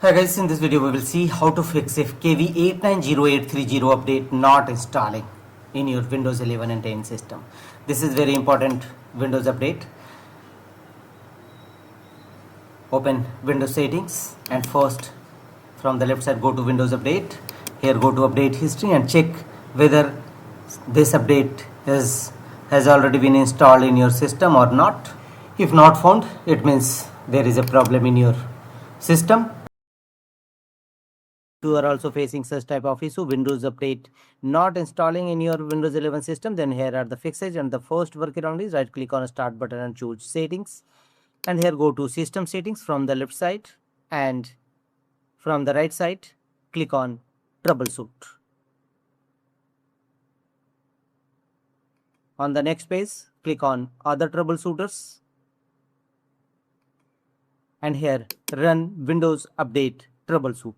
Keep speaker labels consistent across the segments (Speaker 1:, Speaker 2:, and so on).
Speaker 1: Hi guys, in this video we will see how to fix if KB890830 update not installing in your Windows 11 and 10 system. This is very important Windows update. Open Windows settings and first from the left side go to Windows update. Here go to update history and check whether this update has already been installed in your system or not. If not found, it means there is a problem in your system. You are also facing such type of issue, Windows update not installing in your Windows 11 system, then here are the fixes. And the first workaround is right click on start button and choose settings, and here go to system settings from the left side, and from the right side click on troubleshoot. On the next page click on other troubleshooters, and here run Windows update troubleshoot.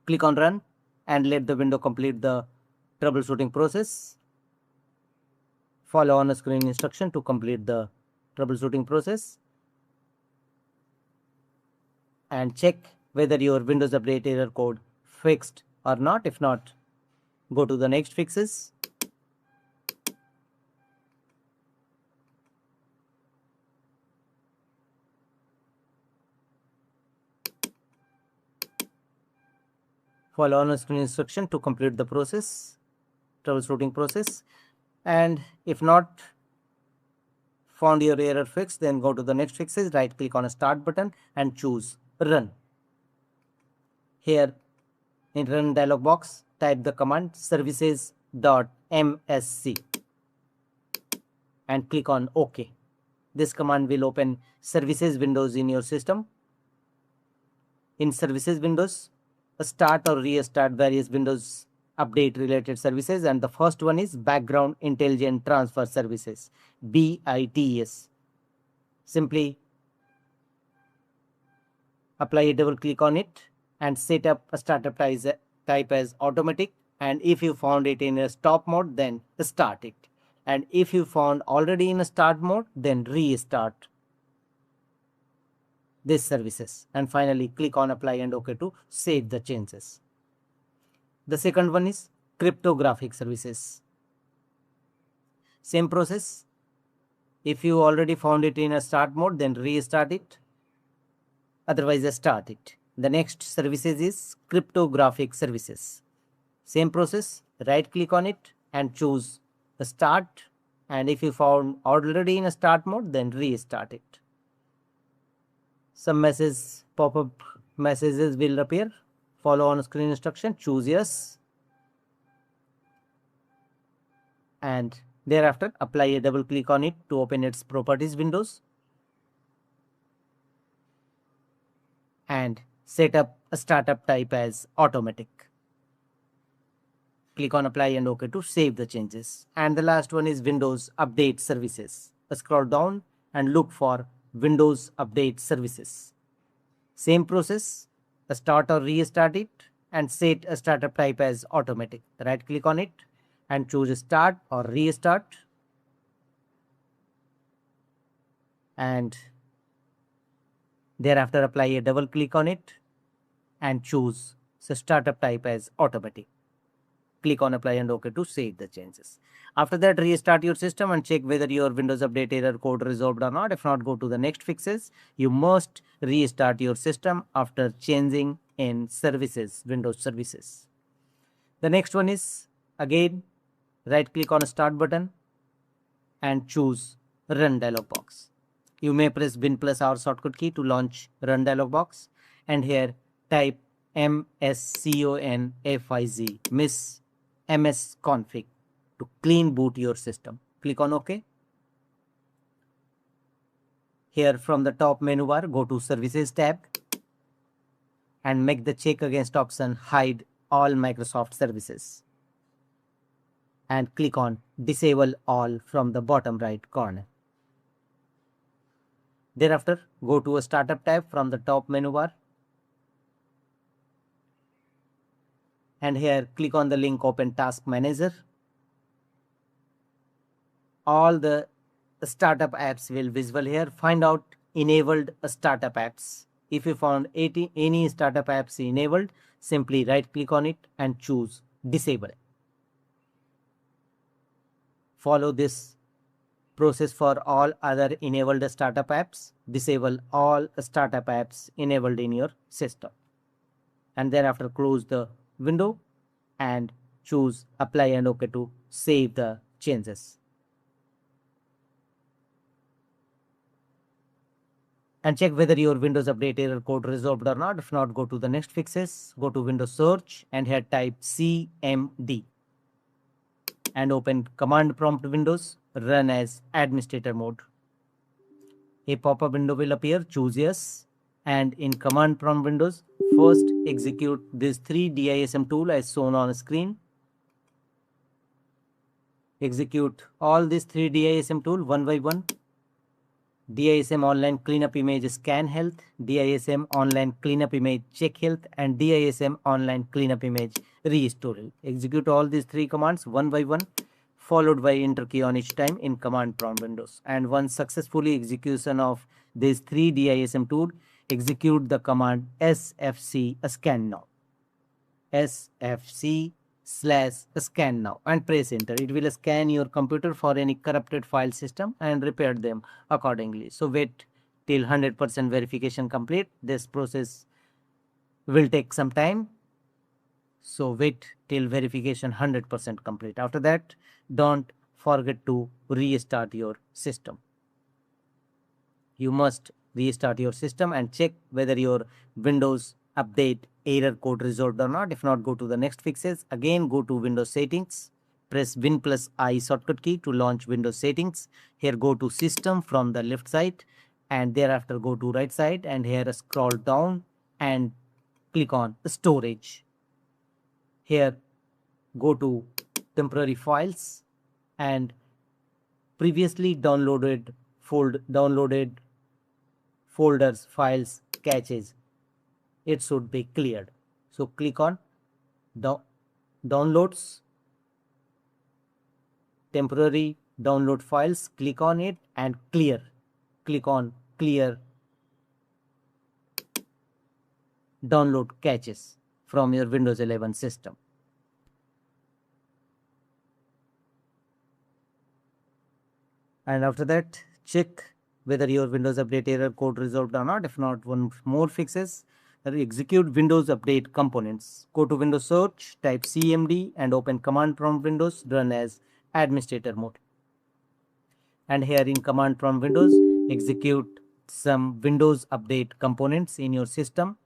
Speaker 1: Click on run and let the window complete the troubleshooting process. Follow on screen instruction to complete the troubleshooting process and check whether your Windows update error code fixed or not. If not, go to the next fixes. Follow on screen instruction to complete the troubleshooting process, and if not found your error fixed, then go to the next fixes, right click on a start button and choose run. Here in run dialog box type the command services.msc and click on OK. This command will open services windows in your system. In services windows, start or restart various Windows update related services, and the first one is background intelligent transfer services, BITS. Simply apply a double click on it and set up a startup type as automatic, and if you found it in a stop mode, then start it, and if you found already in a start mode, then restart these services, and finally click on apply and OK to save the changes. The second one is cryptographic services. Same process. If you already found it in a start mode, then restart it, otherwise start it. The next services is cryptographic services. Same process, right click on it and choose start, and if you found already in a start mode, then restart it. Some pop-up messages will appear. Follow on screen instruction, choose yes, and thereafter apply a double click on it to open its properties windows and set up a startup type as automatic. Click on apply and OK to save the changes. And the last one is Windows update services. Scroll down and look for Windows update services. Same process, start or restart it and set a startup type as automatic. Right click on it and choose start or restart, and thereafter apply a double click on it and choose the startup type as automatic. Click on apply and OK to save the changes. After that, restart your system and check whether your Windows update error code resolved or not. If not, go to the next fixes. You must restart your system after changing in services, Windows services. The next one is again right click on a start button and choose run dialog box. You may press Win plus R shortcut key to launch run dialog box, and here type msconfiz msconfig to clean boot your system. Click on OK. Here from the top menu bar, go to Services tab and make the check against option Hide all Microsoft services, and click on Disable all from the bottom right corner. Thereafter, go to a Startup tab from the top menu bar, and here click on the link Open Task Manager. All the startup apps will visible here. Find out enabled startup apps. If you found any startup apps enabled, simply right click on it and choose disable. Follow this process for all other enabled startup apps. Disable all startup apps enabled in your system. And thereafter close the window and choose apply and OK to save the changes. And check whether your Windows Update error code resolved or not. If not, go to the next fixes, go to Windows Search and here type CMD and open command prompt Windows, run as administrator mode. A pop-up window will appear, choose yes, and in command prompt Windows, first execute this 3 DISM tool as shown on screen. Execute all these 3 DISM tool one by one. DISM online cleanup image scanhealth, DISM online cleanup image checkhealth, and DISM online cleanup image restore. Execute all these 3 commands one by one, followed by enter key on each time in command prompt Windows. And once successfully execution of these 3 DISM tool, execute the command sfc scan now. sfc/scan now and press enter. It will scan your computer for any corrupted file system and repair them accordingly. So wait till 100% verification complete. This process will take some time. So wait till verification 100% complete. After that, don't forget to restart your system. You must restart your system and check whether your Windows Update error code resolved or not. If not, go to the next fixes. Again, go to Windows settings. Press Win+I shortcut key to launch Windows settings. Here go to system from the left side and thereafter go to right side and here scroll down and click on storage. Here go to temporary files and previously downloaded folders, files, caches. It should be cleared. So click on downloads, temporary download files, click on it and clear. Click on clear download caches from your Windows 11 system. And after that, check whether your Windows Update error code resolved or not. If not, one more fixes. Execute Windows Update components. Go to Windows Search, type CMD and open command prompt Windows, run as administrator mode. And here in command prompt Windows, execute some Windows Update components in your system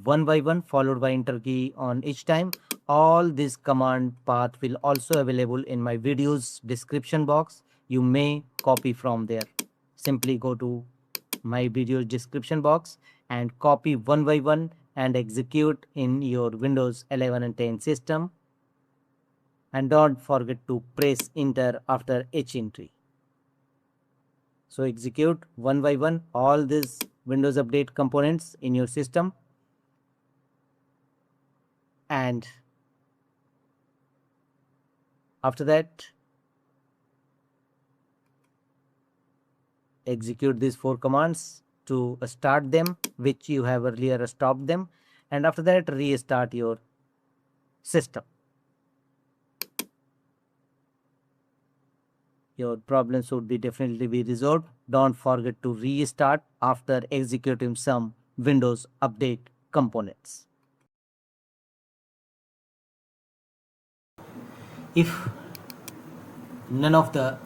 Speaker 1: one by one, followed by enter key on each time. All this command path will also available in my video's description box. You may copy from there. Simply go to my video description box and copy one by one and execute in your Windows 11 and 10 system. And don't forget to press enter after each entry. So execute one by one all these Windows Update components in your system. And after that, execute these 4 commands to start them, which you have earlier stopped them. And after that, restart your system. Your problem should be definitely be resolved. Don't forget to restart after executing some Windows Update components. If none of the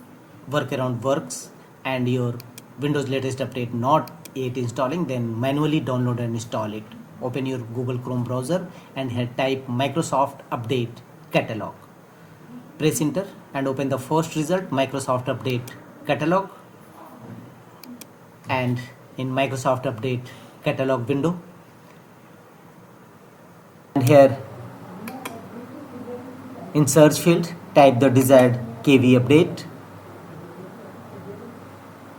Speaker 1: workaround works and your Windows latest update not yet installing, then manually download and install it. Open your Google Chrome browser and here type Microsoft Update Catalog. Press enter and open the first result, Microsoft Update Catalog. And in Microsoft Update Catalog window, and here in search field type the desired KV update,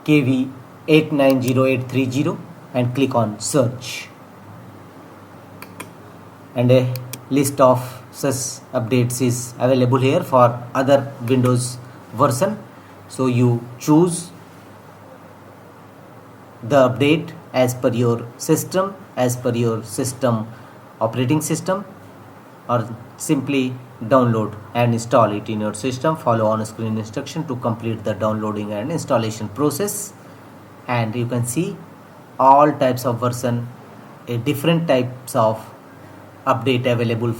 Speaker 1: KB890830, and click on search. And a list of such updates is available here for other Windows version. So you choose the update as per your system, operating system, or simply download and install it in your system. Follow on screen instruction to complete the downloading and installation process, and you can see all types of version, different types of update available for